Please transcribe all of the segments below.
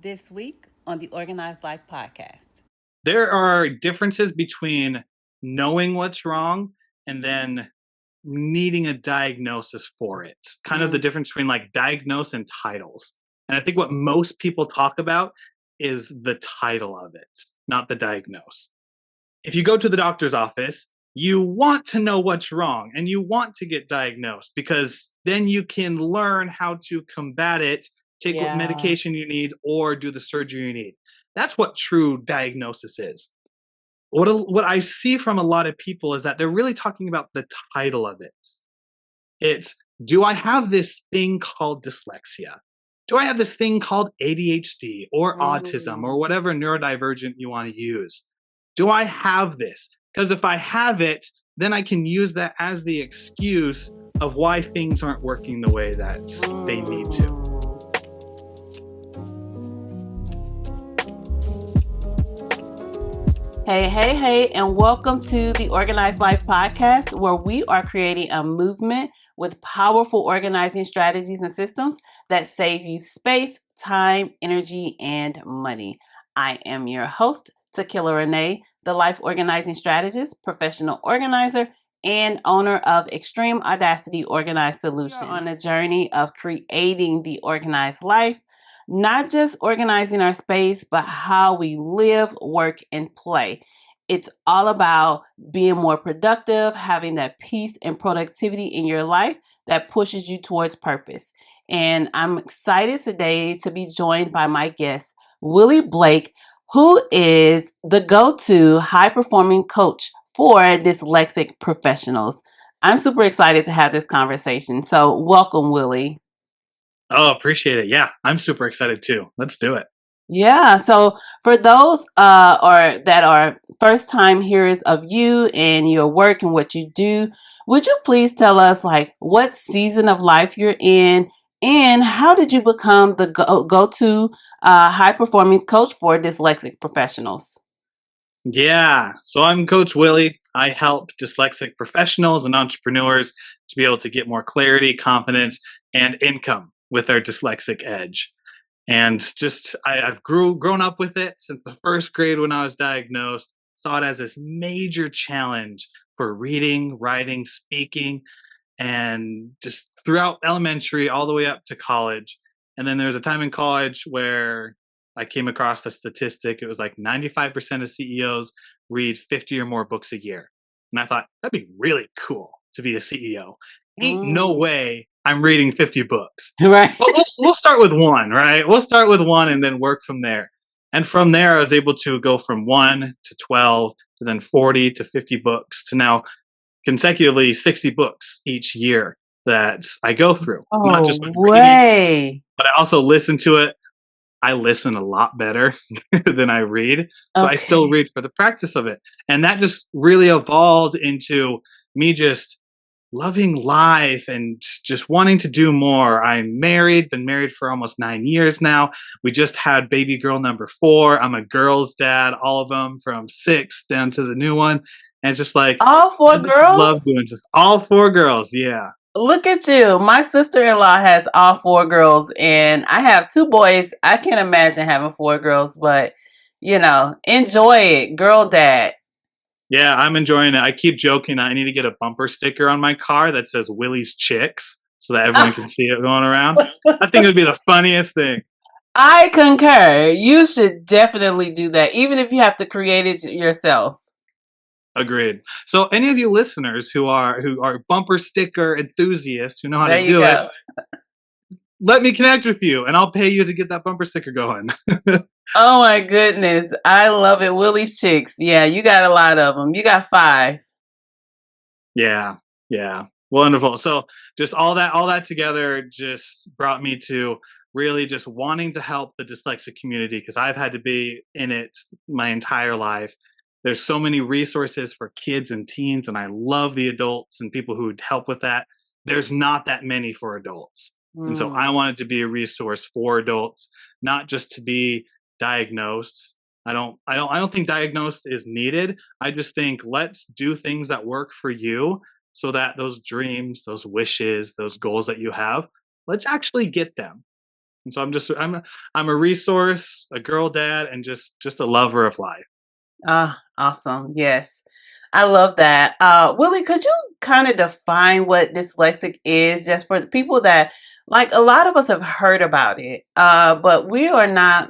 This week on the Organized Life podcast. There are differences between knowing what's wrong and then needing a diagnosis for it. Kind of the difference between like diagnose and titles. And I think what most people talk about is the title of it, not the diagnose. If you go to the doctor's office, you want to know what's wrong and you want to get diagnosed because then you can learn how to combat it, take what medication you need, or do the surgery you need. That's what true diagnosis is. What I see from a lot of people is that they're really talking about the title of it. It's, do I have this thing called dyslexia? Do I have this thing called ADHD or autism or whatever neurodivergent you want to use? Do I have this? Because if I have it, then I can use that as the excuse of why things aren't working the way that they need to. Hey, and welcome to the Organized Life podcast, where we are creating a movement with powerful organizing strategies and systems that save you space, time, energy, and money. I am your host, TakillaRene, the life organizing strategist, professional organizer, and owner of Xtreme Audacity Organized Solutions. We're on a journey of creating the organized life, not just organizing our space, but how we live, work, and play. It's all about being more productive, having that peace and productivity in your life that pushes you towards purpose. And I'm excited today to be joined by my guest, Willie Blake, who is the go-to high-performing coach for dyslexic professionals. I'm super excited to have this conversation. So welcome, Willie. Oh, appreciate it. Yeah, I'm super excited too. Let's do it. Yeah. So for those or that are first time hearers of you and your work and what you do, would you please tell us like what season of life you're in and how did you become the go-to high performance coach for dyslexic professionals? Yeah, so I'm Coach Willie. I help dyslexic professionals and entrepreneurs to be able to get more clarity, confidence, and income with their dyslexic edge. And just I've grown up with it since the first grade when I was diagnosed. Saw it as this major challenge for reading, writing, speaking, and just throughout elementary all the way up to college. And then there was a time in college where I came across the statistic. It was like 95% of CEOs read 50 or more books a year. And I thought, that'd be really cool to be a CEO. Ain't no way I'm reading 50 books. Right. But we'll start with one, right? We'll start with one and then work from there. And from there, I was able to go from 1 to 12 to then 40 to 50 books to now consecutively 60 books each year that I go through. Not just with reading, but I also listen to it. I listen a lot better than I read, but I still read for the practice of it. And that just really evolved into me just loving life and just wanting to do more. I'm married, been married for almost 9 years now. We just had baby girl number 4. I'm a girl's dad, all of them from 6 down to the new one. And just like all 4 girls? Love doing just all 4 girls, yeah. Look at you. My sister-in-law has all 4 girls and I have 2 boys. I can't imagine having 4 girls, but you know, enjoy it. Girl dad. Yeah, I'm enjoying it. I keep joking I need to get a bumper sticker on my car that says Willie's Chicks so that everyone can see it going around. I think it would be the funniest thing. I concur. You should definitely do that, even if you have to create it yourself. Agreed. So any of you listeners who are bumper sticker enthusiasts who know how to do it, let me connect with you and I'll pay you to get that bumper sticker going. Oh my goodness. I love it. Willie's Chicks. Yeah, you got a lot of them. You got 5. Yeah. Wonderful. So just all that together just brought me to really just wanting to help the dyslexic community because I've had to be in it my entire life. There's so many resources for kids and teens, and I love the adults and people who would help with that. There's not that many for adults. And so I wanted to be a resource for adults, not just to be diagnosed. I don't think diagnosed is needed. I just think let's do things that work for you so that those dreams, those wishes, those goals that you have, let's actually get them. And so I'm a resource, a girl dad, and just a lover of life. Ah, awesome. Yes. I love that. Willie, could you kind of define what dyslexic is just for the people that, like, a lot of us have heard about it, but we are not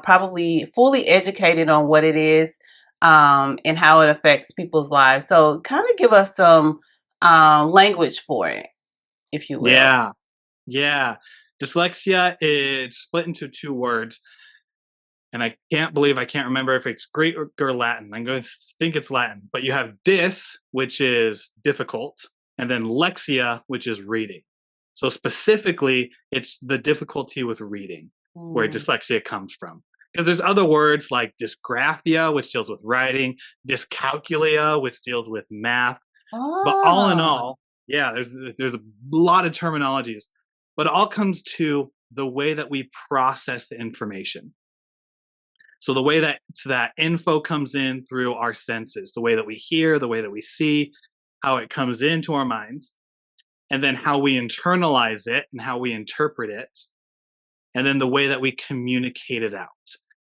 probably fully educated on what it is and how it affects people's lives. So, kind of give us some language for it, if you will. Yeah, yeah. Dyslexia is split into two words, and I can't believe I can't remember if it's Greek or Latin. I'm going to think it's Latin, but you have dys, which is difficult, and then lexia, which is reading. So specifically, it's the difficulty with reading where Mm. dyslexia comes from. Because there's other words like dysgraphia, which deals with writing, dyscalculia, which deals with math. But all in Ah. all, yeah, there's a lot of terminologies, but it all comes to the way that we process the information. So the way that info comes in through our senses, the way that we hear, the way that we see, how it comes into our minds, and then how we internalize it and how we interpret it, and then the way that we communicate it out.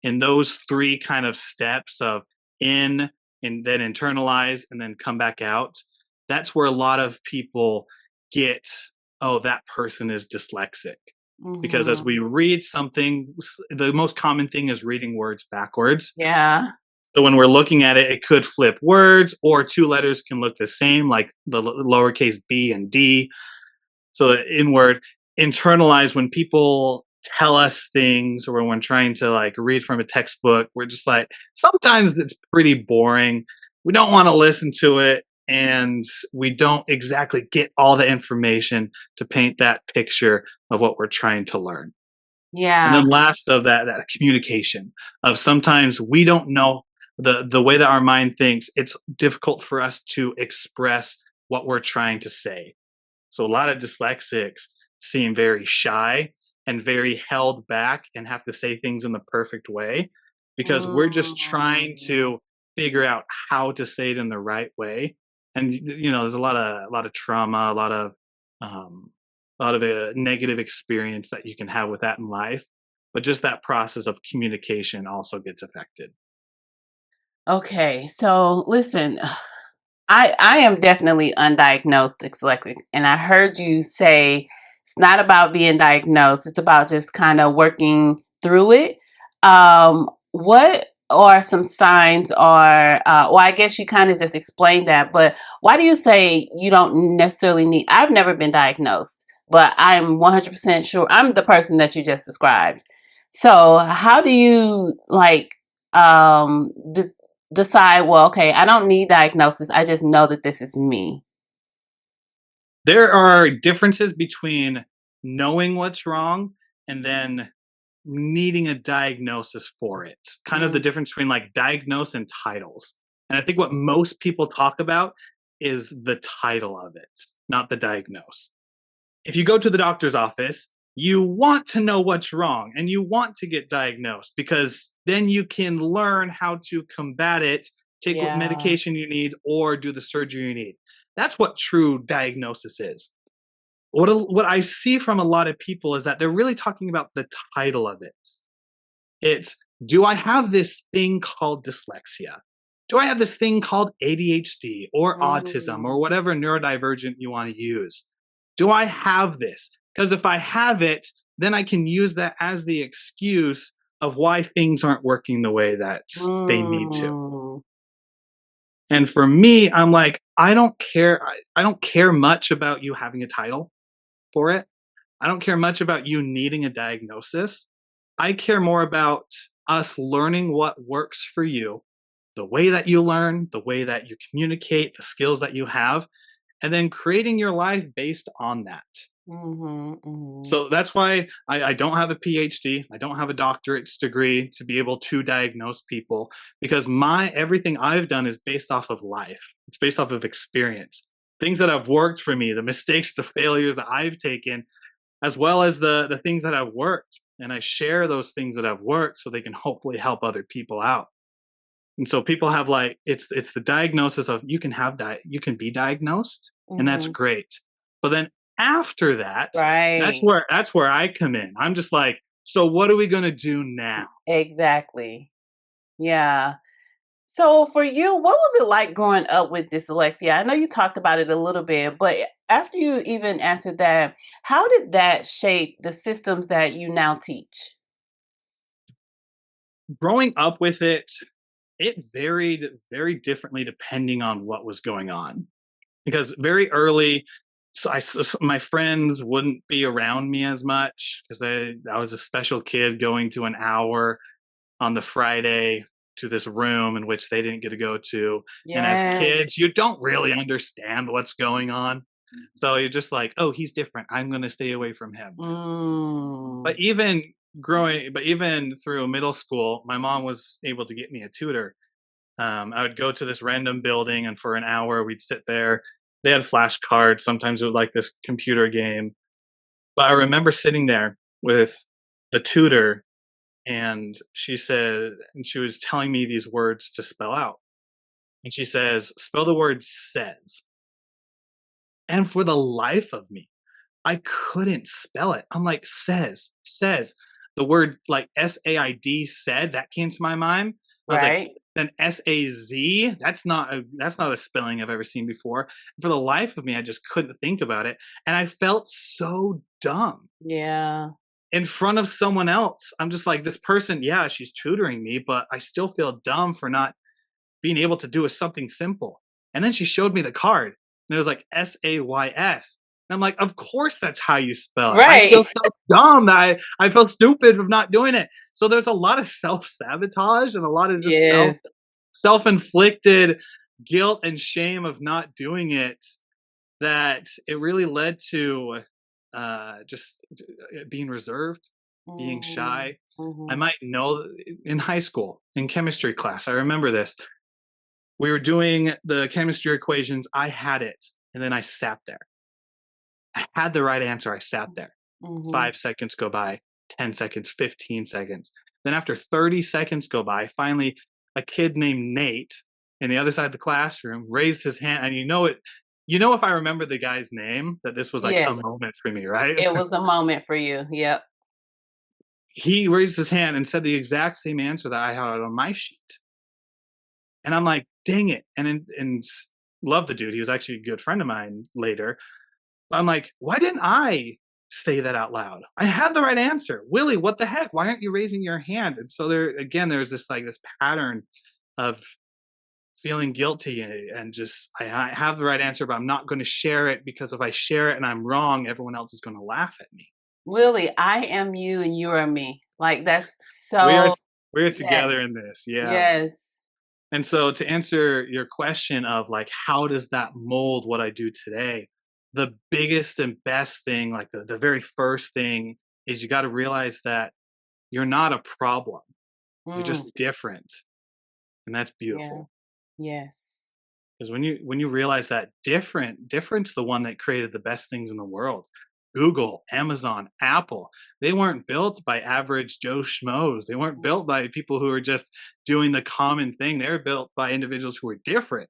In those three kind of steps of in and then internalize and then come back out, that's where a lot of people get, oh, that person is dyslexic. Because as Hmm. we read something, the most common thing is reading words backwards. Yeah. So when we're looking at it, it could flip words, or two letters can look the same, like the lowercase b and d. So the inward internalize when people tell us things, or when we're trying to like read from a textbook, we're just like, sometimes it's pretty boring. We don't want to listen to it. And we don't exactly get all the information to paint that picture of what we're trying to learn. And Yeah. then last of that communication of sometimes we don't know the way that our mind thinks. It's difficult for us to express what we're trying to say. So a lot of dyslexics seem very shy and very held back and have to say things in the perfect way because we're just trying Mm. to figure out how to say it in the right way. And there's a lot of trauma, um, a lot of negative experience that you can have with that in life. But just that process of communication also gets affected. Okay, so listen, I am definitely undiagnosed dyslexic, and I heard you say it's not about being diagnosed; it's about just kind of working through it. What are some signs, or well, I guess you kind of just explained that, but why do you say you don't necessarily need? I've never been diagnosed, but I'm 100% sure I'm the person that you just described. So, how do you like um decide, well, okay, I don't need diagnosis. I just know that this is me. There are differences between knowing what's wrong and then needing a diagnosis for it. Kind of the Mm, difference between like diagnose and titles. And I think what most people talk about is the title of it, not the diagnose. If you go to the doctor's office, you want to know what's wrong and you want to get diagnosed because then you can learn how to combat it, take what yeah. medication you need, or do the surgery you need. That's what true diagnosis is. What I see from a lot of people is that they're really talking about the title of it. It's, do I have this thing called dyslexia? Do I have this thing called ADHD or autism Mm, or whatever neurodivergent you want to use? Do I have this? Because if I have it, then I can use that as the excuse of why things aren't working the way that they need to. mm, And for me, I'm like, I don't care. I don't care much about you having a title for it. I don't care much about you needing a diagnosis. I care more about us learning what works for you, the way that you learn, the way that you communicate, the skills that you have, and then creating your life based on that. mhm, mhm. So that's why I don't have a PhD. I don't have a doctorate's degree to be able to diagnose people because my everything I've done is based off of life. It's based off of experience. Things that have worked for me, the mistakes, the failures that I've taken, as well as the things that have worked. And I share those things that have worked so they can hopefully help other people out. And so people have like it's the diagnosis of you can be diagnosed and that's Mhm. great. But then after that, Right. that's where I come in. I'm just like, so what are we gonna do now? Exactly. Yeah. So for you, what was it like growing up with dyslexia? I know you talked about it a little bit, but after you even answered that, how did that shape the systems that you now teach? Growing up with it varied very differently depending on what was going on. Because very early, my friends wouldn't be around me as much because I was a special kid going to an hour on the Friday to this room in which they didn't get to go to. And as Yes. kids, you don't really understand what's going on. So you're just like, oh, he's different. I'm going to stay away from him. Mm. But even through middle school, my mom was able to get me a tutor. I would go to this random building, and for an hour, we'd sit there. They had flashcards. Sometimes it was like this computer game. But I remember sitting there with the tutor, and she was telling me these words to spell out. And she says, spell the word says. And for the life of me, I couldn't spell it. I'm like, says. The word like SAID said, that came to my mind. I was like, Right? then SAZ, that's not a spelling I've ever seen before. For the life of me, I just couldn't think about it. And I felt so dumb Yeah. in front of someone else. I'm just like, this person, yeah, she's tutoring me, but I still feel dumb for not being able to do something simple. And then she showed me the card, and it was like SAYS. And I'm like, of course that's how you spell it. I feel Right. so dumb that I felt stupid of not doing it. So there's a lot of self-sabotage and a lot of just Yes. self-inflicted guilt and shame of not doing it, that it really led to just being reserved, being Mm. shy. I Mhm. might know in high school, in chemistry class, I remember this. We were doing the chemistry equations. I had it, and then I sat there. I had the right answer. I sat there. Mhm. 5 seconds go by, 10 seconds, 15 seconds. Then after 30 seconds go by, finally, a kid named Nate in the other side of the classroom raised his hand. And you know, if I remember the guy's name, that this was like a Yes. moment for me, right? It was a moment for you. Yep. He raised his hand and said the exact same answer that I had on my sheet. And I'm like, dang it. Love the dude. He was actually a good friend of mine later. But I'm like, why didn't I say that out loud? I had the right answer. Willie, what the heck? Why aren't you raising your hand? And so there's this pattern of feeling guilty and just I have the right answer, but I'm not going to share it because if I share it and I'm wrong, everyone else is going to laugh at me. Really, I am you and you are me. Like that's We are so we're yes. together in this. Yeah. Yes. And so to answer your question of like how does that mold what I do today? The biggest and best thing, like the very first thing is you got to realize that you're not a problem. You're Mm. just different. And that's Yeah. beautiful. Yes. Because when you realize that different's the one that created the best things in the world. Google, Amazon, Apple, they weren't built by average Joe Schmoes. They weren't built by people who are just doing the common thing. They were built by individuals who were different.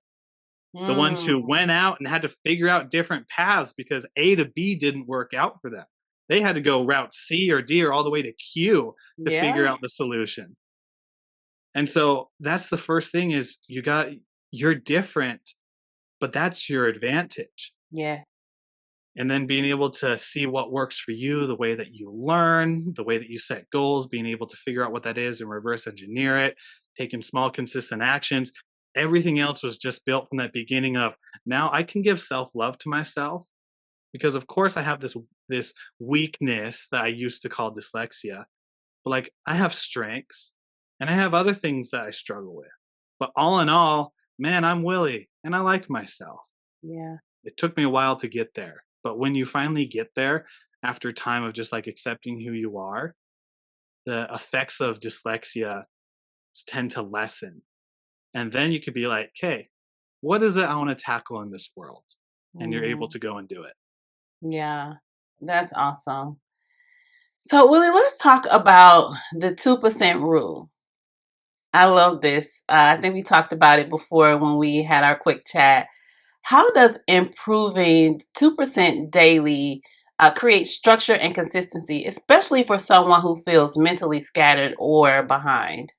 The ones who Mm. went out and had to figure out different paths because A to B didn't work out for them. They had to go route C or D or all the way to Q to figure Yeah. out the solution. And so that's the first thing is you're different, but that's your advantage. Yeah. And then being able to see what works for you, the way that you learn, the way that you set goals, being able to figure out what that is and reverse engineer it, taking small, consistent actions. Everything else was just built from that beginning of now I can give self love to myself because, of course, I have this weakness that I used to call dyslexia. But like I have strengths and I have other things that I struggle with. But all in all, man, I'm Willie and I like myself. Yeah. It took me a while to get there, but when you finally get there after time of just like accepting who you are, the effects of dyslexia tend to lessen. And then you could be like, "Hey, what is it I want to tackle in this world?" And you're able Mhm. to go and do it. Yeah. That's awesome. So, Willie, let's talk about the 2% rule. I love this. I think we talked about it before when we had our quick chat. How does improving 2% daily create structure and consistency, especially for someone who feels mentally scattered or behind?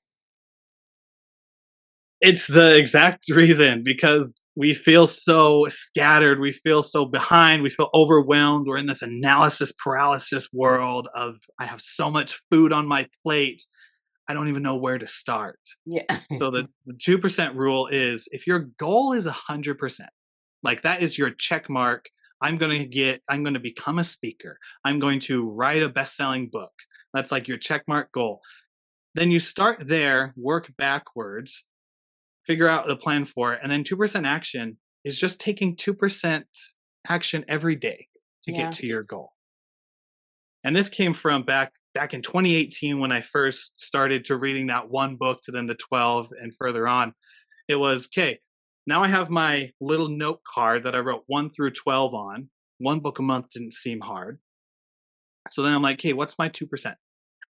It's the exact reason, because we feel so scattered, we feel so behind, we feel overwhelmed. We're in this analysis paralysis world of I have so much food on my plate, I don't even know where to start. Yeah. So the 2% rule is if your goal is 100%, like that is your check mark. I'm going to become a speaker. I'm going to write a best-selling book. That's like your check mark goal. Then you start there, work backwards, figure out the plan for it, and then 2% action is just taking 2% action every day to get Yeah. to your goal. And this came from back in 2018 when I first started to reading that one book to then the 12 and further on. It was okay. Now I have my little note card that I wrote 1 through 12 on. One book a month didn't seem hard. So then I'm like, okay, what's my 2%?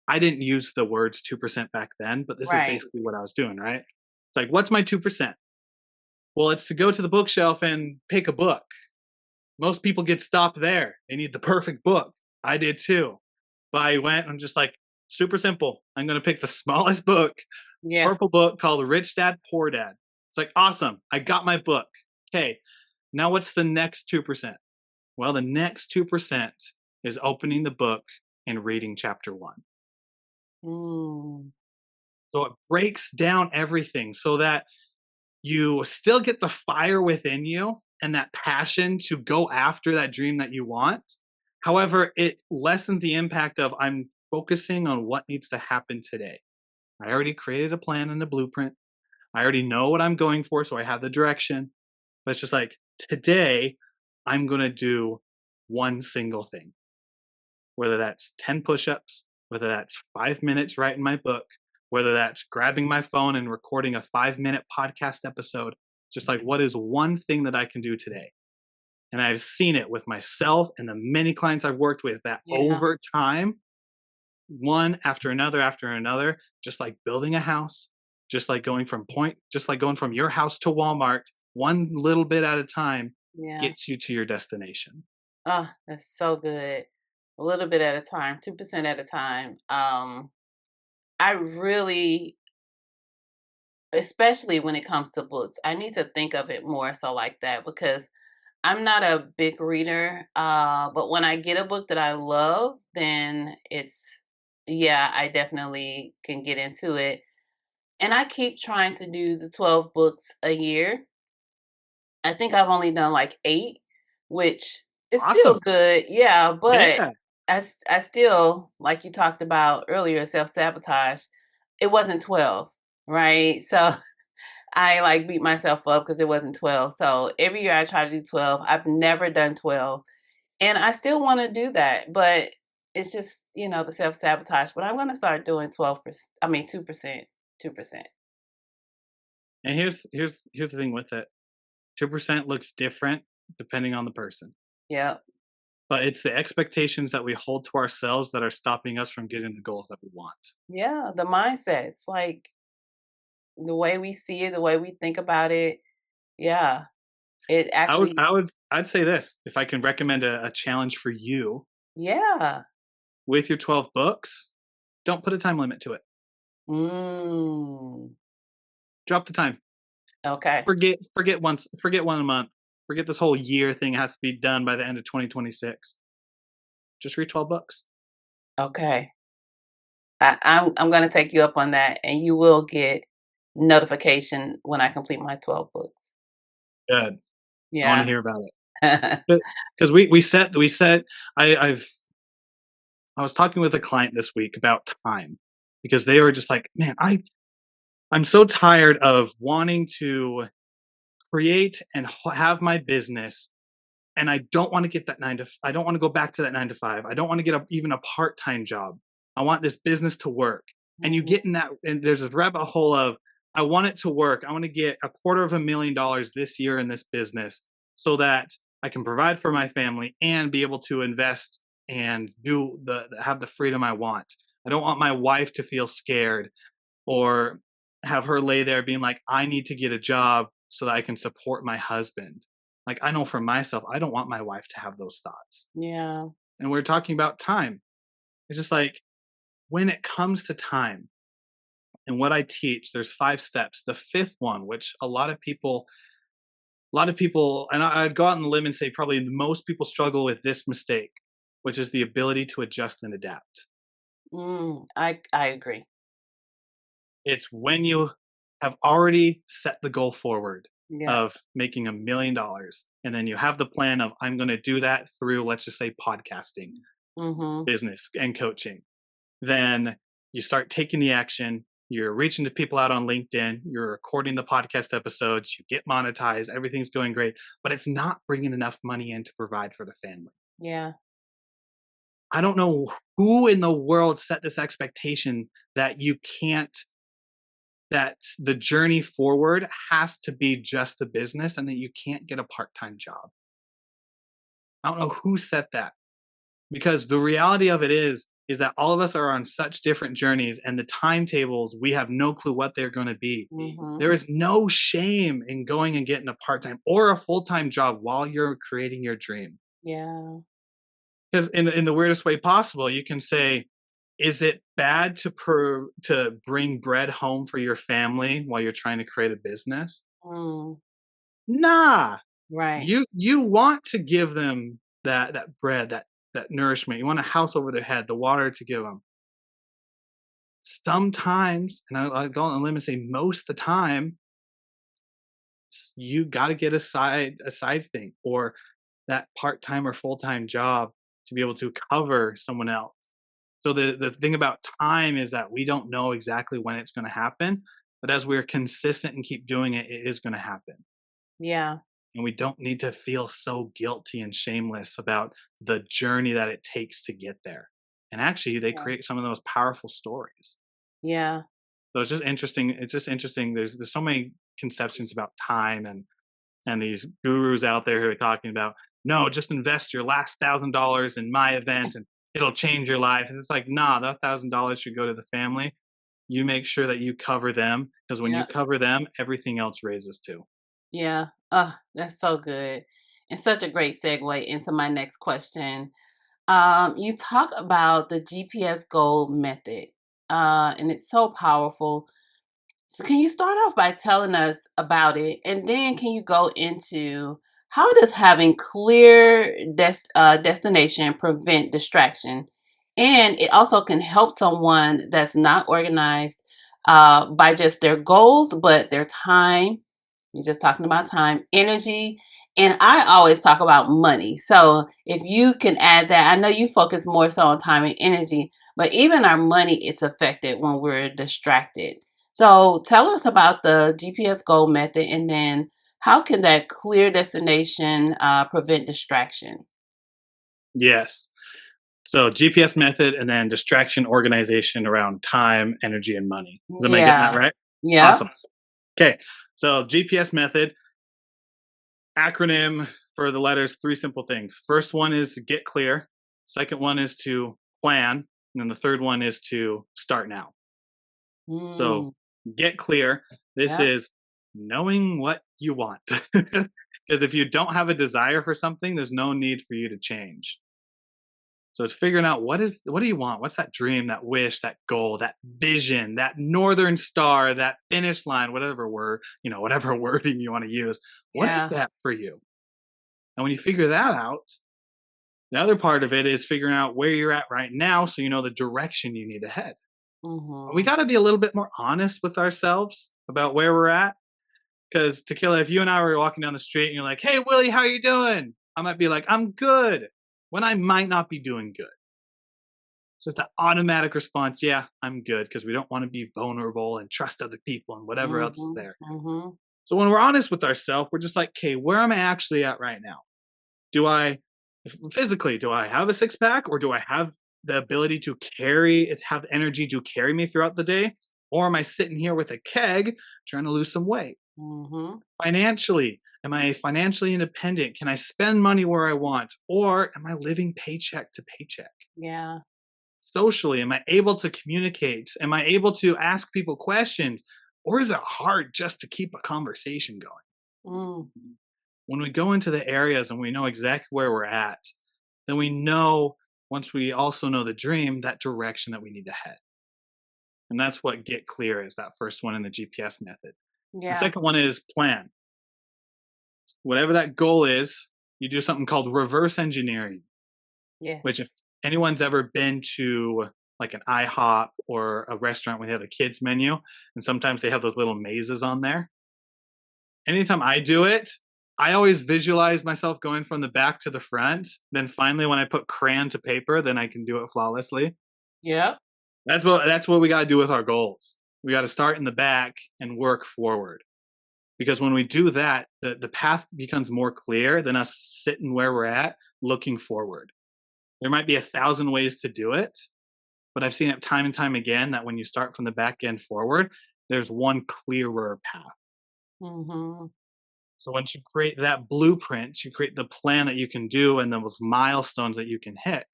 I didn't use the words 2% back then, but this is Right. basically what I was doing, right? It's like, what's my 2%? Well, it's to go to the bookshelf and pick a book. Most people get stopped there. They need the perfect book. I did too. But I went and just like, super simple. I'm going to pick the smallest book, Yeah. purple book called Rich Dad Poor Dad. It's like, awesome. I got my book. Okay. Now what's the next 2%? Well, the next 2% is opening the book and reading chapter one. Mm. So it breaks down everything so that you still get the fire within you and that passion to go after that dream that you want. However, it lessens the impact of I'm focusing on what needs to happen today. I already created a plan and a blueprint. I already know what I'm going for, so I have the direction. But it's just like today, I'm going to do one single thing, whether that's 10 push ups, whether that's 5 minutes writing my book, whether that's grabbing my phone and recording a 5 minute podcast episode. Just like, what is one thing that I can do today? And I've seen it with myself and the many clients I've worked with that Yeah. over time, one after another, just like building a house, just like going from your house to Walmart, one little bit at a time Yeah. gets you to your destination. Oh, that's so good. A little bit at a time, 2% at a time. I really, especially when it comes to books, I need to think of it more so like that because I'm not a big reader. But when I get a book that I love, then yeah, I definitely can get into it. And I keep trying to do the 12 books a year. I think I've only done like 8, which is still Awesome. good. Yeah, but Yeah. I still, like you talked about earlier, self-sabotage. It wasn't 12, right? So I like beat myself up because it wasn't 12. So every year I try to do 12. I've never done 12. And I still want to do that, but it's just, the self-sabotage. But I'm going to start doing 12%, I mean 2%, 2%. And here's the thing with it. 2% looks different depending on the person. Yeah. But it's the expectations that we hold to ourselves that are stopping us from getting the goals that we want. Yeah, the mindsets, like the way we see it, the way we think about it. Yeah, it actually, I'd say this, if I can recommend a challenge for you yeah. with your 12 books, don't put a time limit to it. Mm, Drop the time. okay. Forget one a month. Forget this whole year thing has to be done by the end of 2026. Just read 12 books. Okay. I'm gonna take you up on that, and you will get notification when I complete my 12 books. Good. I want to Yeah. hear about it. Because we set I was talking with a client this week about time because they were just like, "Man, I'm so tired of wanting to create and have my business, and I don't want to get that I don't want to go back to that 9 to 5. I don't want to get even a part-time job. I want this business to work." And you Mhm. get in that and there's this rabbit hole of I want it to work. I want to get $250,000 this year in this business so that I can provide for my family and be able to invest and have the freedom I want. I don't want my wife to feel scared or have her lay there being like, I need to get a job so that I can support my husband. Like, I know for myself, I don't want my wife to have those thoughts. Yeah. And we're talking about time. It's just like when it comes to time and what I teach, there's 5 steps. The 5th one, which a lot of people, and I'd go out on the limb and say probably most people struggle with this mistake, which is the ability to adjust and adapt. I agree. It's when you have already set the goal forward Yeah. of making $1 million, and then you have the plan of, I'm going to do that through, let's just say, podcasting, Mhm. business, and coaching. Then you start taking the action. You're reaching to people out on LinkedIn. You're recording the podcast episodes. You get monetized. Everything's going great, but it's not bringing enough money in to provide for the family. Yeah. I don't know who in the world set this expectation that you can't, that the journey forward has to be just the business and that you can't get a part time job. I don't know who set that, because the reality of it is that all of us are on such different journeys, and the timetables, we have no clue what they're going to be. Mhm. There is no shame in going and getting a part-time or a full-time job while you're creating your dream. Yeah. Because in the weirdest way possible, you can say, is it bad to bring bread home for your family while you're trying to create a business? Mm. Nah. Right. You want to give them that bread, that nourishment. You want a house over their head, the water to give them. Sometimes, and I go on a limb and say most of the time, you got to get a side thing or that part-time or full-time job to be able to cover someone else. So the thing about time is that we don't know exactly when it's going to happen, but as we're consistent and keep doing it, it is going to happen. Yeah. And we don't need to feel so guilty and shameless about the journey that it takes to get there. And actually, they Yeah. create some of the most powerful stories. Yeah. So it's just interesting. It's just interesting. There's so many conceptions about time, and these gurus out there who are talking about, no, just invest your last $1,000 in my event and it'll change your life. And it's like, nah, that $1,000 should go to the family. You make sure that you cover them, because when you Yeah. cover them, everything else raises too. Yeah. Oh, that's so good. And such a great segue into my next question. You talk about the GPS goal method, and it's so powerful. So, can you start off by telling us about it, and then can you go into how does having clear destination prevent distraction, and it also can help someone that's not organized by just their goals, but their time. You're just talking about time, energy, and I always talk about money. So if you can add that, I know you focus more so on time and energy, but even our money is affected when we're distracted. So tell us about the GPS goal method, and then how can that clear destination prevent distraction? Yes. So GPS method and then distraction organization around time, energy, and money. Am I getting that Yeah. right? Yep. Awesome. Okay. So GPS method, acronym for the letters, 3 simple things. First one is to get clear. Second one is to plan. And then the third one is to start now. So Mm, get clear. This yep. is knowing what you want. Because if you don't have a desire for something, there's no need for you to change. So it's figuring out what do you want? What's that dream, that wish, that goal, that vision, that northern star, that finish line, whatever word, whatever wording you want to use. What is Yeah. that for you? And when you figure that out, the other part of it is figuring out where you're at right now so you know the direction you need to head. We Hmm. got to be a little bit more honest with ourselves about where we're at. Because Tequila, if you and I were walking down the street and you're like, "Hey Willie, how you doing?" I might be like, "I'm good," when I might not be doing good. It's just an automatic response. Yeah, I'm good, because we don't want to be vulnerable and trust other people and whatever else is Hmm. there. Hmm. So when we're honest with ourselves, we're just like, okay, where am I actually at right now? Do I physically, do I have a six pack, or do I have the ability to have energy to carry me throughout the day? Or am I sitting here with a keg trying to lose some weight? Hmm. Financially, am I financially independent? Can I spend money where I want? Or am I living paycheck to paycheck? Yeah. Socially, am I able to communicate? Am I able to ask people questions? Or is it hard just to keep a conversation going? Mm. When we go into the areas and we know exactly where we're at, then we know, once we also know the dream, that direction that we need to head. And that's what get clear is, that first one in the GPS method. The Yeah. second one is plan. Whatever that goal is, you do something called reverse engineering, which, if Yes. anyone's ever been to like an IHOP or a restaurant where they have a kids menu, and sometimes they have those little mazes on there. Anytime I do it, I always visualize myself going from the back to the front. Then finally, when I put crayon to paper, then I can do it flawlessly. Yep. That's what we got to do with our goals. We got to start in the back and work forward. Because when we do that, the path becomes more clear than us sitting where we're at, looking forward. There might be 1,000 ways to do it, but I've seen it time and time again that when you start from the back end forward, there's one clearer path. Mhm. So once you create that blueprint, you create the plan that you can do and those milestones that you can hit.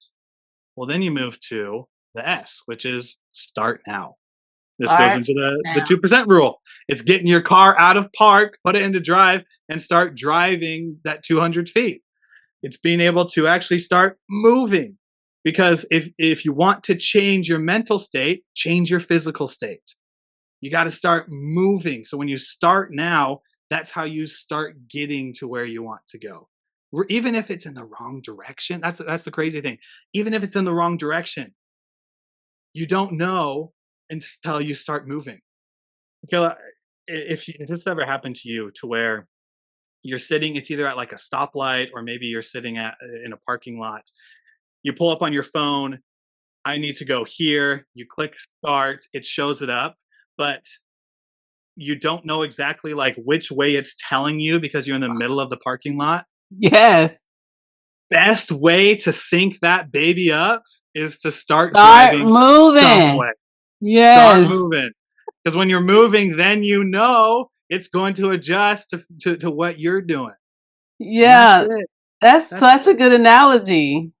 Well, then you move to the S, which is start now. This goes Start into the now. 2% rule. It's getting your car out of park, put it into drive, and start driving that 200 feet. It's being able to actually start moving. Because if you want to change your mental state, change your physical state. You got to start moving. So when you start now, that's how you start getting to where you want to go. Even if it's in the wrong direction, that's the crazy thing. Even if it's in the wrong direction, you don't know until you start moving. Okay, if this ever happened to you, to where you're sitting, it's either at like a stoplight or maybe you're sitting at in a parking lot. You pull up on your phone. I need to go here. You click start. It shows it up, but you don't know exactly like which way it's telling you because you're in the middle of the parking lot. Yes. Best way to sync that baby up is to start Start driving some moving. way. Start Yes. moving. Because when you're moving, then you know it's going to adjust to what you're doing. And that's Yeah. it. That's That's such a it. good analogy.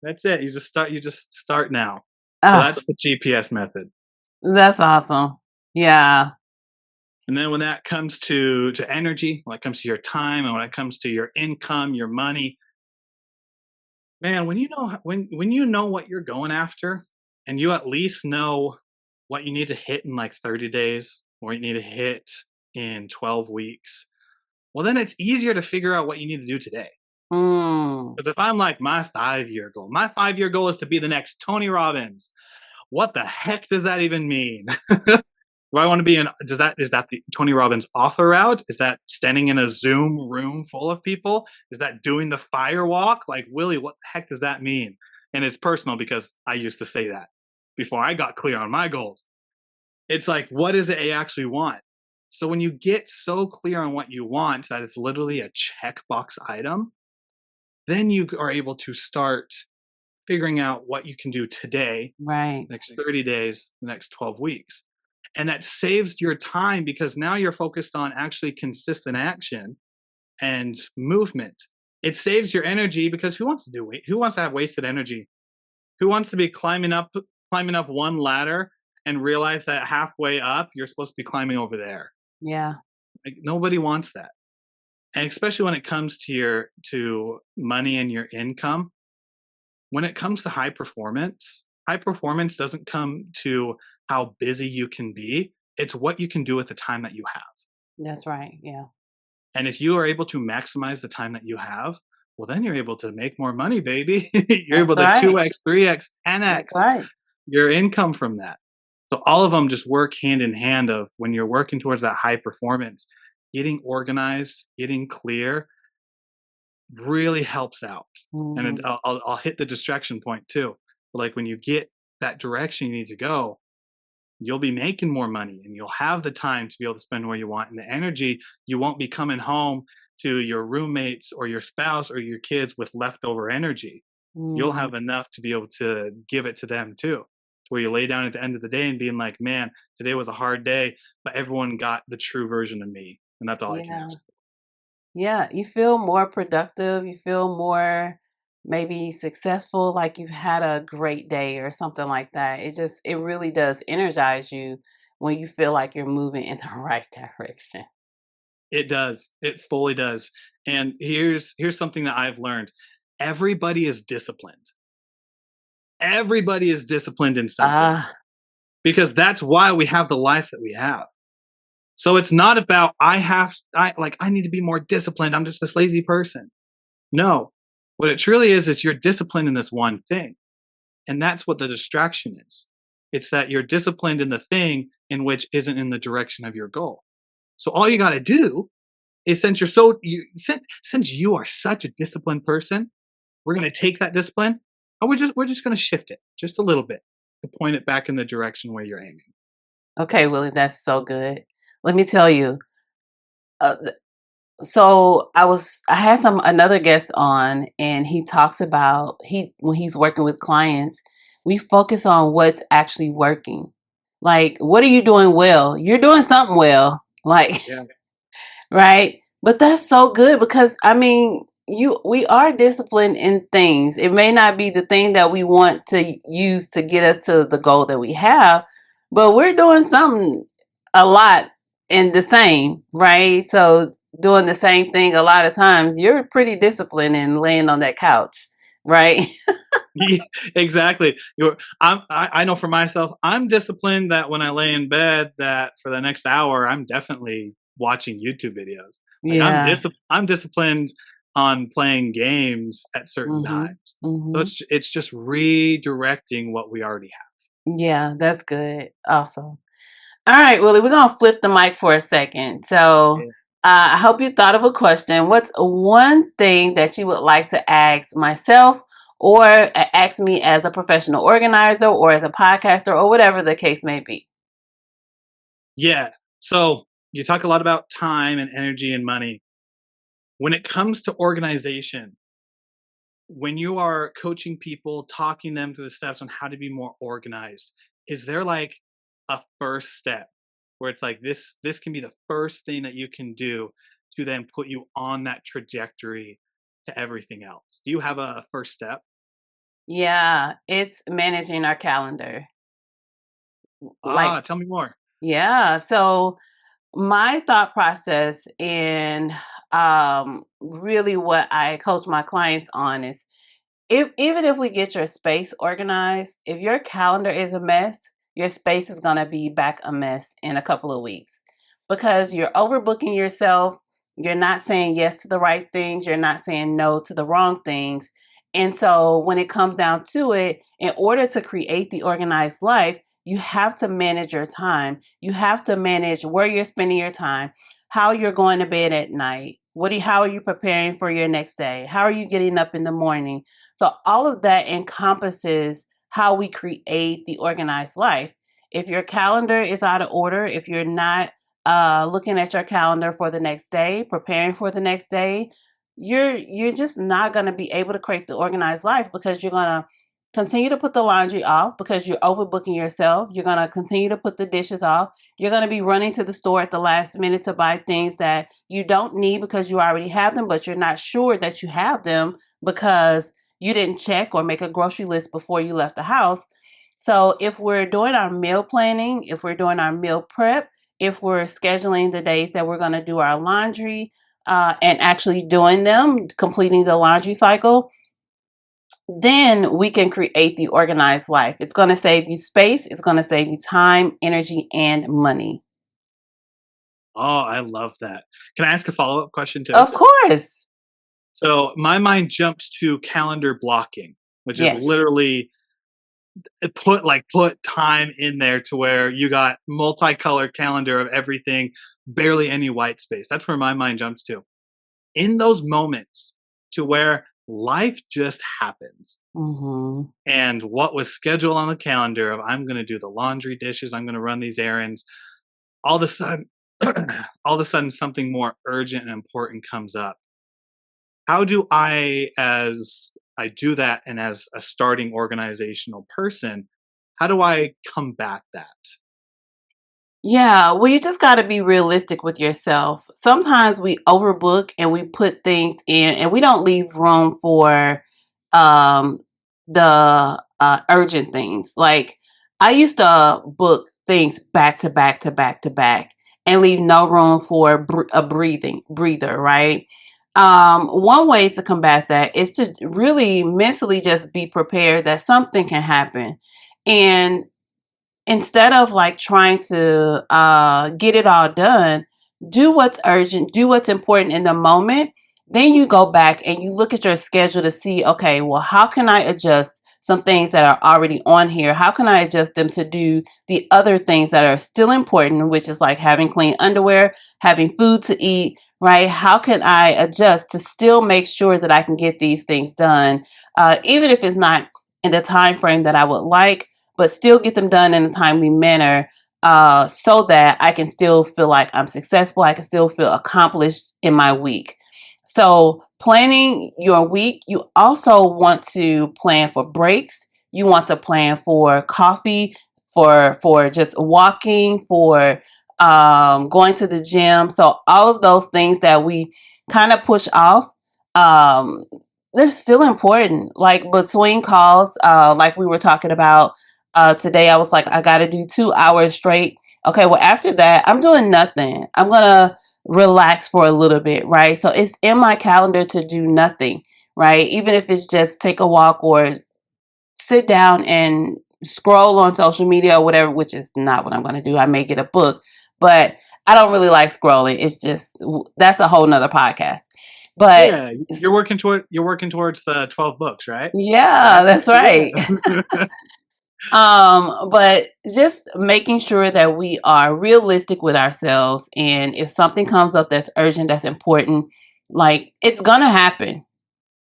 That's it. You just start now. So Ah, that's the GPS method. that's awesome. Yeah. And then when that comes to energy, when it comes to your time, and when it comes to your income, your money, man, when you know what you're going after, and you at least know what you need to hit in like 30 days, or you need to hit in 12 weeks, well, then it's easier to figure out what you need to do today. Mm. Because if I'm like, my 5-year goal is to be the next Tony Robbins. What the heck does that even mean? Do I want to be in? Is that the Tony Robbins author route? Is that standing in a Zoom room full of people? Is that doing the fire walk? Like, Willie, what the heck does that mean? And it's personal because I used to say that before I got clear on my goals. It's like, what is it I actually want? So when you get so clear on what you want that it's literally a checkbox item, then you are able to start figuring out what you can do today, Right. next 30 days, the next 12 weeks. And that saves your time because now you're focused on actually consistent action and movement. It saves your energy because who wants to have wasted energy? Who wants to be climbing up one ladder and realize that halfway up you're supposed to be climbing over there? Yeah. Like, nobody wants that. And especially when it comes to money and your income, when it comes to high performance doesn't come to how busy you can be. It's what you can do with the time that you have. That's right. Yeah. And if you are able to maximize the time that you have, well, then you're able to make more money, baby. You're That's able to right. 2x, 3x, That's 10x right. your income from that. So all of them just work hand in hand of when you're working towards that high performance, getting organized, getting clear really helps out. And Mm. I'll hit the distraction point too. Like when you get that direction you need to go, you'll be making more money and you'll have the time to be able to spend where you want, and the energy. You won't be coming home to your roommates or your spouse or your kids with leftover energy. You'll Mm. have enough to be able to give it to them too. Where you lay down at the end of the day and being like, man, today was a hard day, but everyone got the true version of me. And that's all I can Yeah. ask. Yeah. You feel more productive. You feel more maybe successful, like you've had a great day or something like that. It really does energize you when you feel like you're moving in the right direction. It does. It fully does. And here's something that I've learned. Everybody is disciplined. Everybody is disciplined in something Ah, because that's why we have the life that we have. So it's not about I need to be more disciplined. I'm just this lazy person. No. What it truly is you're disciplined in this one thing. And that's what the distraction is. It's that you're disciplined in the thing in which isn't in the direction of your goal. So all you got to do is since you are such a disciplined person, we're going to take that discipline and we're just going to shift it just a little bit to point it back in the direction where you're aiming. okay, Willie, that's so good. Let me tell you. Uh, so I had another guest on, and he talks about he when he's working with clients, we focus on what's actually working. Like, what are you doing well? You're doing something well. Like, Yeah. right? But that's so good because I mean, we are disciplined in things. It may not be the thing that we want to use to get us to the goal that we have, but we're doing something a lot in the same, right? So doing the same thing a lot of times, you're pretty disciplined in laying on that couch, right? Yeah, exactly. I know for myself, I'm disciplined that when I lay in bed, that for the next hour, I'm definitely watching YouTube videos. Like Yeah. I'm disciplined on playing games at certain Mhm. times. So Mhm. it's just redirecting what we already Yeah, that's good. Awesome. All right, Willie, we're going to flip the mic for a second. So, have. I hope you thought of a question. What's one thing that you would like to ask myself or ask me as a professional organizer or as a podcaster or whatever the case may be? Yeah. So you talk a lot about time and energy and money. When it comes to organization, when you are coaching people, talking them through the steps on how to be more organized, is there like a first step where it's like this can be the first thing that you can do to then put you on that trajectory to everything else? Do you have a first step? Yeah, it's managing our calendar. Like, Tell me more. yeah. So, my thought process and really what I coach my clients on is if even if we get your space organized, if your calendar is a mess, your space is going to be back a mess in a couple of weeks because you're overbooking yourself. You're not saying yes to the right things. You're not saying no to the wrong things. And so when it comes down to it, in order to create the organized life, you have to manage your time. You have to manage where you're spending your time, how you're going to bed at night. How are you preparing for your next day? How are you getting up in the morning? So all of that encompasses how we create the organized life. If your calendar is out of order, if you're not looking at your calendar for the next day, preparing for the next day, you're just not going to be able to create the organized life because you're going to continue to put the laundry off because you're overbooking yourself. You're going to continue to put the dishes off. You're going to be running to the store at the last minute to buy things that you don't need because you already have them, but you're not sure that you have them because you didn't check or make a grocery list before you left the house. So if we're doing our meal planning, if we're doing our meal prep, if we're scheduling the days that we're going to do our laundry and actually doing them, completing the laundry cycle, then we can create the organized life. It's going to save you space, it's going to save you time, energy, and money. Oh, I love that. Can I ask a follow-up question too? Of course. So my mind jumps to calendar blocking, which is Yes. literally put time in there to where you got multicolored calendar of everything, barely any white space. That's where my mind jumps to. In those moments to where life just happens Hmm. and what was scheduled on the calendar of I'm going to do the laundry, dishes, I'm going to run these errands, all of a sudden all of a sudden something more urgent and important comes up. How do I, as I do that and as a starting organizational person, how do I combat that? Yeah, well, you just got to be realistic with yourself. Sometimes we overbook and we put things in, and we don't leave room for um, the urgent things. Like I used to book things back to back to back to back, and leave no room for a breather, right? One way to combat that is to really mentally just be prepared that something can happen. And instead of like trying to get it all done, do what's urgent, do what's important in the moment. Then you go back and you look at your schedule to see, okay, well, how can I adjust some things that are already on here? How can I adjust them to do the other things that are still important, which is like having clean underwear, having food to eat, right? How can I adjust to still make sure that I can get these things done, even if it's not in the time frame that I would like, but still get them done in a timely manner, so that I can still feel like I'm successful. I can still feel accomplished in my week. So, planning your week, you also want to plan for breaks. You want to plan for coffee, for just walking, for going to the gym. So, all of those things that we kind of push off, um, they're still important. Like between calls, like we were talking about today, I was like, I got to do 2 hours straight. Okay, well, after that, I'm doing nothing. I'm going to relax for a little bit, right? So it's in my calendar to do nothing, right? Even if it's just take a walk or sit down and scroll on social media or whatever, which is not what I'm going to do. I may get a book, but I don't really like scrolling. It's just, that's a whole nother podcast. But Yeah, you're working towards the 12 books, right? yeah, Right? that's right. Yeah. But just making sure that we are realistic with ourselves, and if something comes up that's urgent, that's important, like it's gonna happen,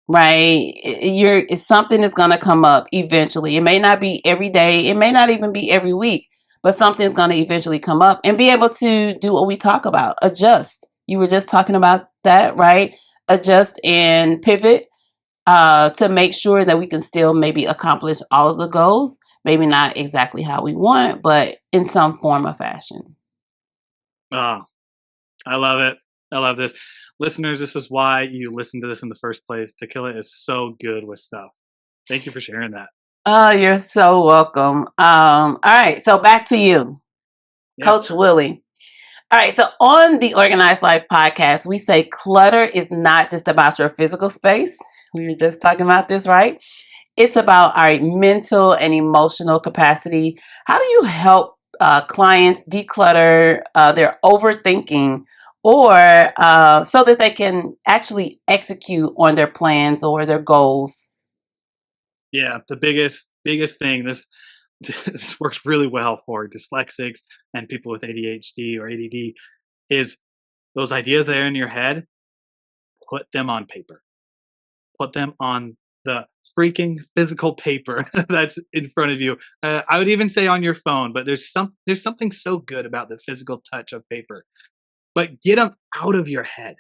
right? It's something that's gonna come up eventually. It may not be every day, it may not even be every week, but something's gonna eventually come up, and be able to do what we talk about, adjust. You were just talking about that, right? Adjust and pivot, to make sure that we can still maybe accomplish all of the goals. Maybe not exactly how we want, but in some form or fashion. Oh, I love it. I love this. Listeners, this is why you listen to this in the first place. Takilla is so good with stuff. Thank you for sharing that. Oh, you're so welcome. All right, so back to you, Yeah. Coach Willie. All right, so on the Organized Life podcast, we say clutter is not just about your physical space. We were just talking about this, right? It's about our mental and emotional capacity. How do you help clients declutter their overthinking, or so that they can actually execute on their plans or their goals? Yeah. The biggest thing, this this works really well for dyslexics and people with ADHD or ADD, is those ideas that are in your head, put them on paper. Put them on the freaking physical paper that's in front of you. I would even say on your phone, but there's something so good about the physical touch of paper. But get them out of your head.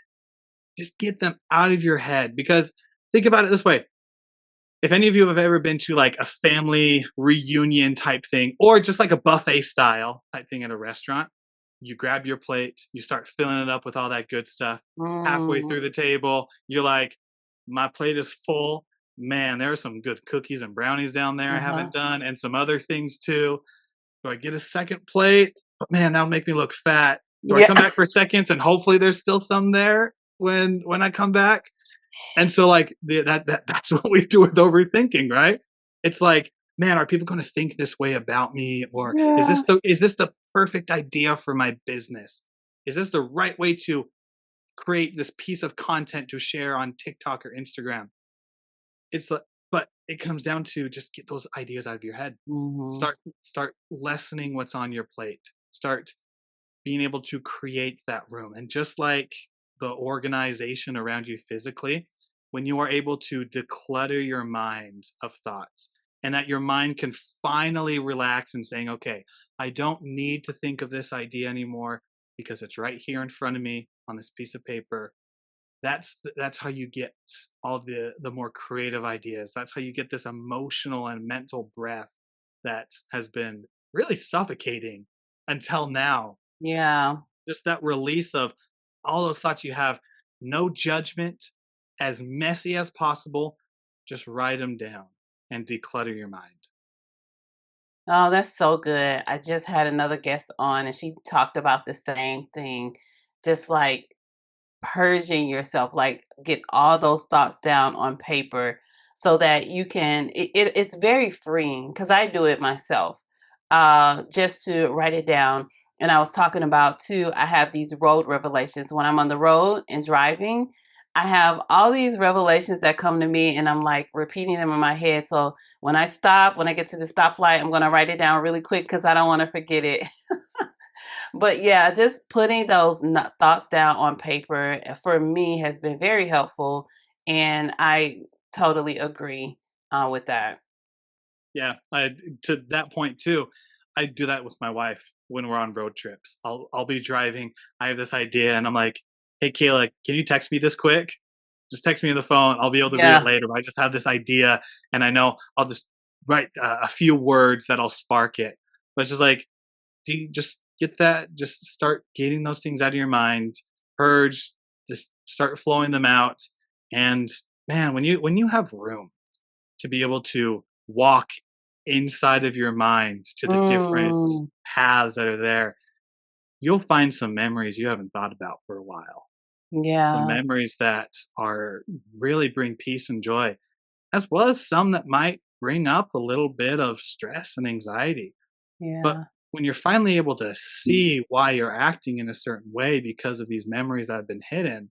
Just get them out of your head, because think about it this way. If any of you have ever been to like a family reunion type thing, or just like a buffet style type thing at a restaurant, you grab your plate, you start filling it up with all that good stuff. Halfway Mm, through the table, you're like, my plate is full. Man, there are some good cookies and brownies down there I uh-huh. haven't done, and some other things too. Do I get a second plate? But man, that'll make me look fat. Do I Yeah. come back for seconds and hopefully there's still some there when I come back? And so like that's what we do with overthinking, right? It's like, man, are people going to think this way about me, or Yeah. is this the perfect idea for my business? Is this the right way to create this piece of content to share on TikTok or Instagram? It's like, but it comes down to just get those ideas out of your head. Hmm. Start lessening what's on your plate. Start being able to create that room. And just like the organization around you physically, when you are able to declutter your mind of thoughts, and that your mind can finally relax and saying, okay, I don't need to think of this idea anymore because it's right here in front of me on this piece of paper. That's how you get all the more creative ideas. That's how you get this emotional and mental breath that has been really suffocating until now. Yeah. Just that release of all those thoughts you have, no judgment, as messy as possible. Just write them down and declutter your mind. Oh, that's so good. I just had another guest on and she talked about the same thing. Just like purging yourself, like get all those thoughts down on paper so that you can it's very freeing because I do it myself. Just to write it down. And I was talking about too, I have these road revelations when I'm on the road and driving. I have all these revelations that come to me and I'm like repeating them in my head. So when I stop, when I get to the stoplight, I'm going to write it down really quick because I don't want to forget it. But yeah, just putting those thoughts down on paper for me has been very helpful, and I totally agree with that. Yeah, I to that point too. I do that with my wife when we're on road trips. I'll be driving. I have this idea, and I'm like, "Hey, Kayla, can you text me this quick? Just text me on the phone. I'll be able to read it Yeah, later. But I just have this idea, and I know I'll just write a few words that'll spark it. But it's just like, do you just get that? Just start getting those things out of your mind. Purge. Just start flowing them out. And man, when you have room to be able to walk inside of your mind to the different mm, paths that are there, you'll find some memories you haven't thought about for a while. Some yeah, memories that are really bring peace and joy, as well as some that might bring up a little bit of stress and anxiety. But yeah, when you're finally able to see why you're acting in a certain way because of these memories that have been hidden,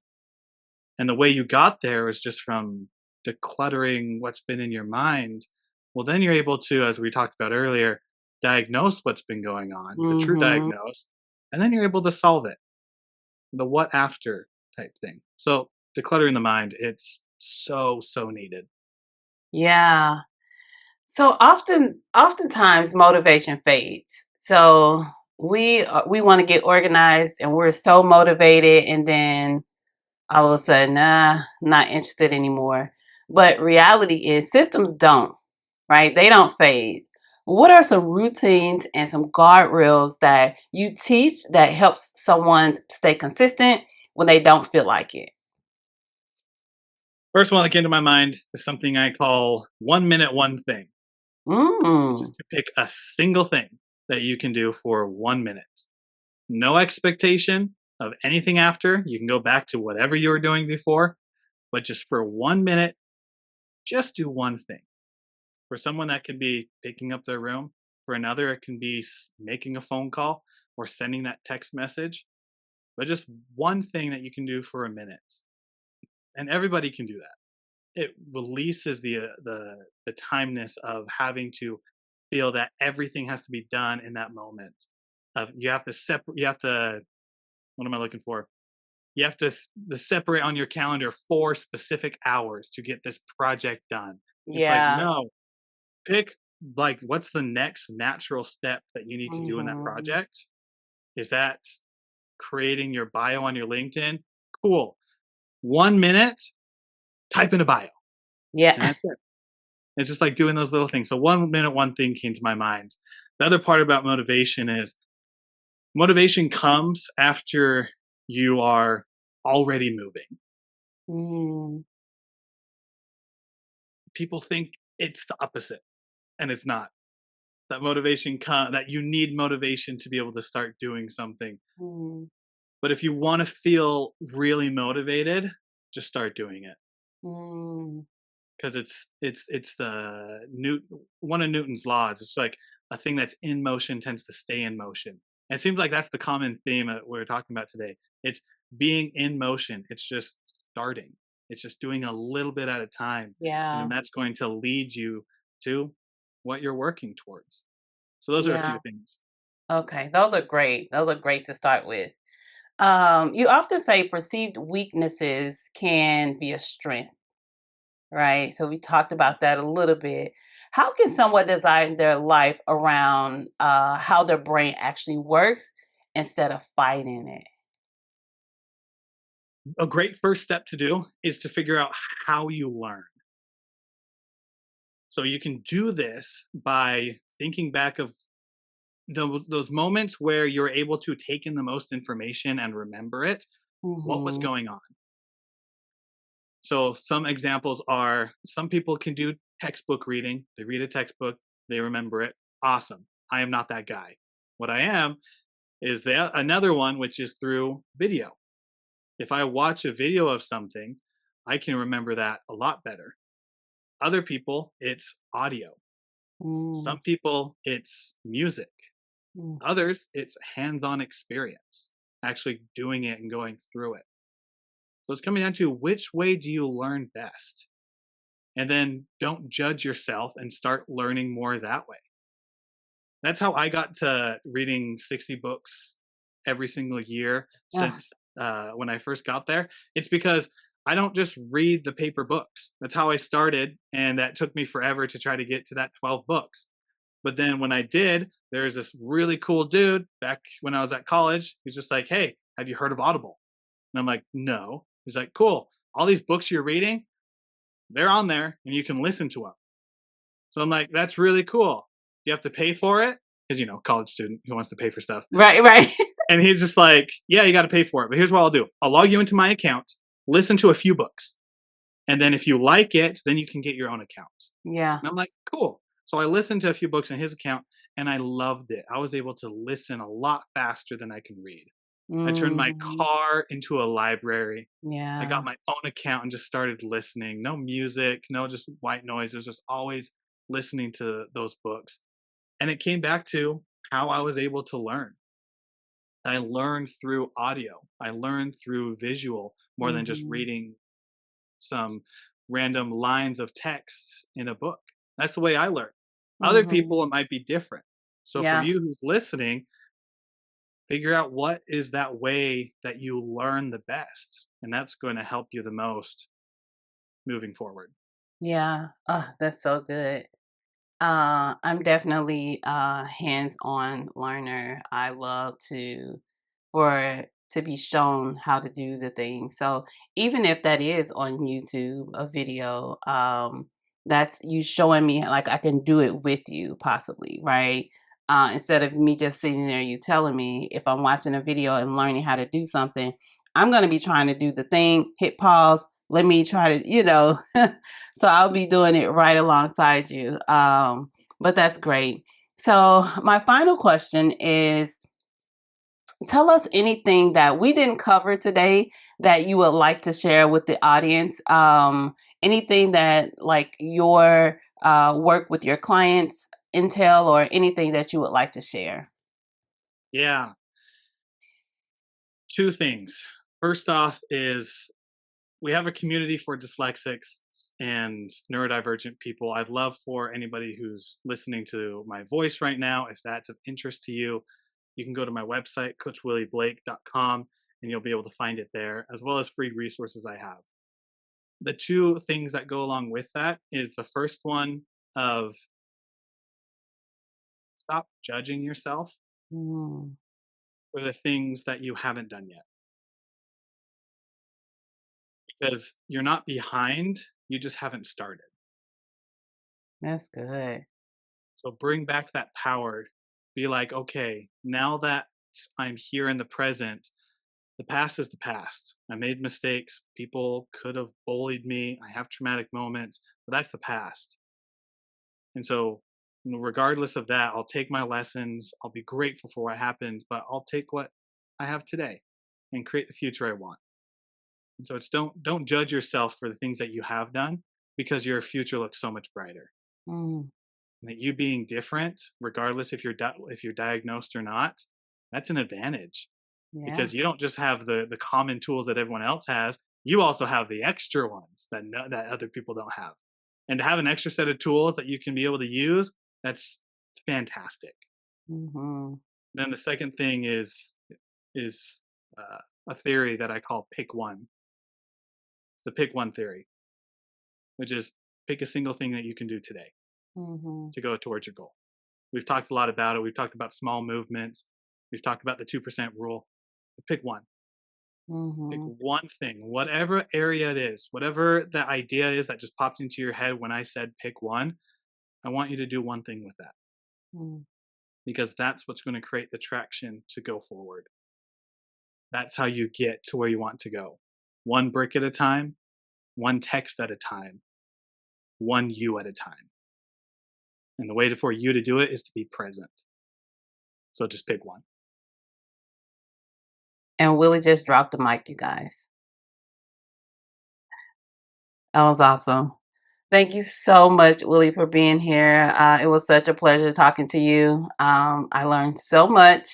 and the way you got there was just from decluttering what's been in your mind, well, then you're able to, as we talked about earlier, diagnose what's been going on, the true mm-hmm, diagnose, and then you're able to solve it, the what after type thing. So decluttering the mind, it's so needed. yeah. So oftentimes motivation fades. So we want to get organized, and we're so motivated, and then all of a sudden, nah, not interested anymore. But reality is systems don't, right? They don't fade. What are some routines and some guardrails that you teach that helps someone stay consistent when they don't feel like it? First one that came to my mind is something I call 1 minute, one thing, which is Mm, to pick a single thing that you can do for 1 minute. No expectation of anything after. You can go back to whatever you were doing before, but just for 1 minute, just do one thing. For someone, that could be picking up their room. For another, it can be making a phone call or sending that text message. But just one thing that you can do for a minute, and everybody can do that. It releases the timeness of having to feel that everything has to be done in that moment. Of you have to separate. You have to. What am I looking for? You have to separate on your calendar 4 specific hours to get this project done. It's like, yeah. no, pick, like, what's the next natural step that you need to do in that Hmm. project? Is that creating your bio on your LinkedIn? Cool. 1 minute, type in a bio, and Yeah. that's it. It's just like doing those little things. So 1 minute, one thing came to my mind. The other part about motivation is motivation comes after you are already moving. Mm, People think it's the opposite, and it's not. That you need motivation to be able to start doing something. mm, But if you want to feel really motivated, just start doing it, mm, because it's the one of Newton's laws. It's like a thing that's in motion tends to stay in motion. And it seems like that's the common theme that we're talking about today. It's being in motion. It's just starting. It's just doing a little bit at a time, and then yeah. that's going to lead you to what you're working towards. So those are a Yeah. few things. Okay. Those are great. Those are great to start with. You often say perceived weaknesses can be a strength, right? So we talked about that a little bit. How can someone design their life around how their brain actually works instead of fighting it? A great first step to do is to figure out how you learn. So you can do this by thinking back of those moments where you're able to take in the most information and remember it. What was Hmm. going on? So some examples are, some people can do textbook reading. They read a textbook, they remember it. Awesome. I am not that guy. What I am is another one, which is through video. If I watch a video of something, I can remember that a lot better. Other people, it's audio. Mm, Some people, it's music. mm, Others, it's hands on experience, actually doing it and going through it. So it's coming down to which way do you learn best? And then don't judge yourself and start learning more that way. That's how I got to reading 60 books every single year yeah. since when I first got there. It's because I don't just read the paper books. That's how I started. And that took me forever to try to get to that 12 books. But then when I did, there's this really cool dude back when I was at college. He's just like, "Hey, have you heard of Audible?" And I'm like, "No." He's like, "Cool. All these books you're reading, they're on there and you can listen to them." So I'm like, "That's really cool. Do you have to pay for it?" Because, college student who wants to pay for stuff. Right, right. And he's just like, "Yeah, you got to pay for it. But here's what I'll do. I'll log you into my account, listen to a few books. And then if you like it, then you can get your own account." Yeah. And I'm like, "Cool." So I listened to a few books in his account and I loved it. I was able to listen a lot faster than I can read. I turned my Mhm. car into a library. I got Yeah. my own account and just started listening. No music, no just white noise. It was just always listening to those books. And it came back to how I was able to learn. I learned through audio. I learned through visual more than just Mhm. reading some random lines of text in a book. That's the way I learn. Other Mhm. people, it might be different. So for Yeah. you who's listening, figure out what is that way that you learn the best. And that's going to help you the most moving forward. Yeah. Oh, that's so good. I'm definitely a hands-on learner. I love to be shown how to do the thing. So even if that is on YouTube, a video, that's you showing me like I can do it with you possibly, right? Instead of me just sitting there, you telling me if I'm watching a video and learning how to do something, I'm gonna be trying to do the thing, hit pause, let me try to, so I'll be doing it right alongside you. But that's great. So my final question is, tell us anything that we didn't cover today that you would like to share with the audience. Anything that like your work with your clients entail or anything that you would like to share. Yeah, two things. First off is we have a community for dyslexics and neurodivergent people. I'd love for anybody who's listening to my voice right now, if that's of interest to you, you can go to my website, coachwillieblake.com, and you'll be able to find it there, as well as free resources I have. The two things that go along with that is the first one of stop judging yourself Mm, for the things that you haven't done yet, because you're not behind, you just haven't started. that's good. So bring back that power. Be like, okay, now that I'm here in the present, the past is the past. I made mistakes. People could have bullied me. I have traumatic moments, but that's the past. And so, regardless of that, I'll take my lessons. I'll be grateful for what happened, but I'll take what I have today and create the future I want. And so it's don't judge yourself for the things that you have done because your future looks so much brighter. Mm, That you being different, regardless if if you're diagnosed or not, that's an advantage yeah. because you don't just have the common tools that everyone else has. You also have the extra ones that that other people don't have, and to have an extra set of tools that you can be able to use, that's fantastic. Hmm. Then the second thing is a theory that I call pick one. It's the pick one theory, which is pick a single thing that you can do today Hmm. to go towards your goal. We've talked a lot about it. We've talked about small movements. We've talked about the 2% rule. Pick one. Pick Hmm. one thing, whatever area it is, whatever the idea is that just popped into your head when I said pick one. I want you to do one thing with that Mm, because that's what's going to create the traction to go forward. That's how you get to where you want to go. One brick at a time, one text at a time, one you at a time. And the way for you to do it is to be present. So just pick one. And Willie just dropped the mic, you guys. That was awesome. Thank you so much, Willie, for being here. It was such a pleasure talking to you. I learned so much,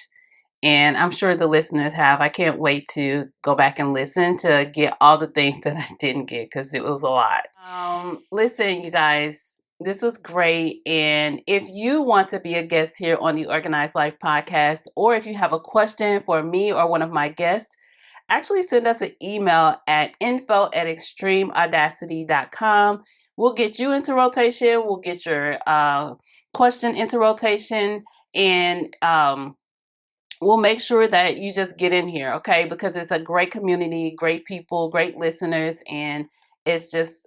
and I'm sure the listeners have. I can't wait to go back and listen to get all the things that I didn't get because it was a lot. Listen, you guys, this was great. And if you want to be a guest here on the Organized Life podcast, or if you have a question for me or one of my guests, actually send us an email at info@xtremeaudacity.com. We'll get you into rotation. We'll get your question into rotation, and we'll make sure that you just get in here, okay? Because it's a great community, great people, great listeners, and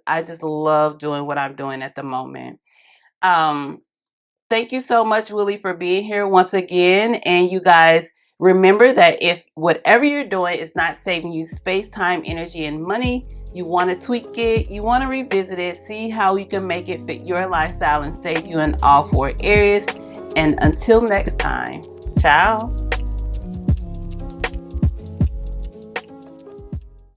I just love doing what I'm doing at the moment. Thank you so much, Willie, for being here once again. And you guys, remember that if whatever you're doing is not saving you space, time, energy, and money, you want to tweak it, you want to revisit it, see how you can make it fit your lifestyle and save you in all 4 areas. And until next time, ciao.